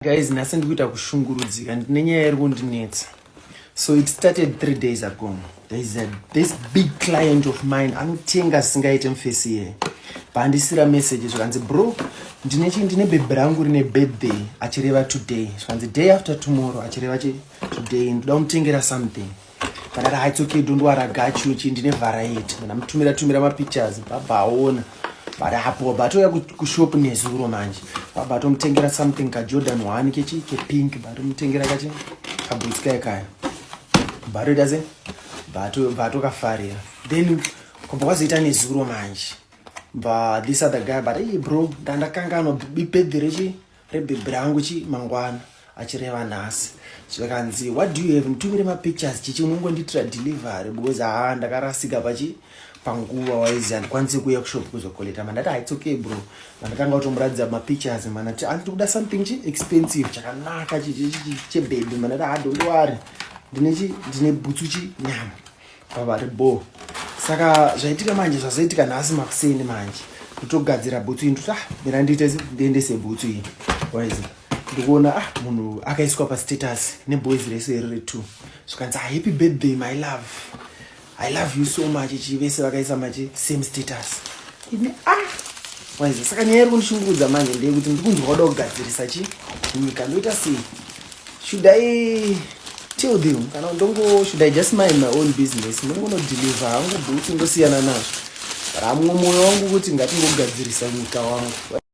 Guys, nothing good kushungurudzika ndine nyaya iri kundinetsa. So it started 3 days ago. This big client of mine anotenga singaite mufesi here. Pandisira message zvakanzi bro, ndine bebe rangu rine birthday achireva today. Zvakanzi day after tomorrow achireva today ndoda kumutengera something. Pandati it's okay, don't worry, I got you. Ndine variety. Ndamutumira ma pictures baba aona. But hapo bato ya kushop nezuro manje. Bato mtengera something ka Jordan 1 ke pink, bato mtengera kachi kabutska yakaya. Bato doesn't bato kafaria. Then kombokazoita nezuro manje. But this other guy, but hey bro, ndakangano bipedrechi rebebe rangu chi mangwana achireva nasi. Chikanzi, what do you have? Mtumire ma pictures chichi unongonditira delivery because ndakarasika pachi panguva waizi andikwanisi kuuya kushop kuzokoleta. Mandati it's okay bro, mandakanga kutomuratidza ma pictures manati andikuda something expensive chakanaka chebebe. Mandati don't worry, ndine butsu nyama pavari bo. Saka zvaitika manje zvazoitika nhasi makuseni manje kutogadzira butsu iyi ndokuti mira ndiendese butsu iyi waizi ndikuona munhu akaiswa pastatus neboys rese iri 2 zvikanzi happy birthday my love, I love you so much. Vese vakaisa machi same status ini waizi. Saka nyaya iri kundishungurudza manje ndeyekuti ndikundiwada kugadzirisa nyika. Ndoita sei? Should I tell them kana should I just mind my own business? Ndongodeliver hangu butsu ndosiyana nazvo. Ramwe moyo wangu kuti ngatingogadzirisa nyika wangu.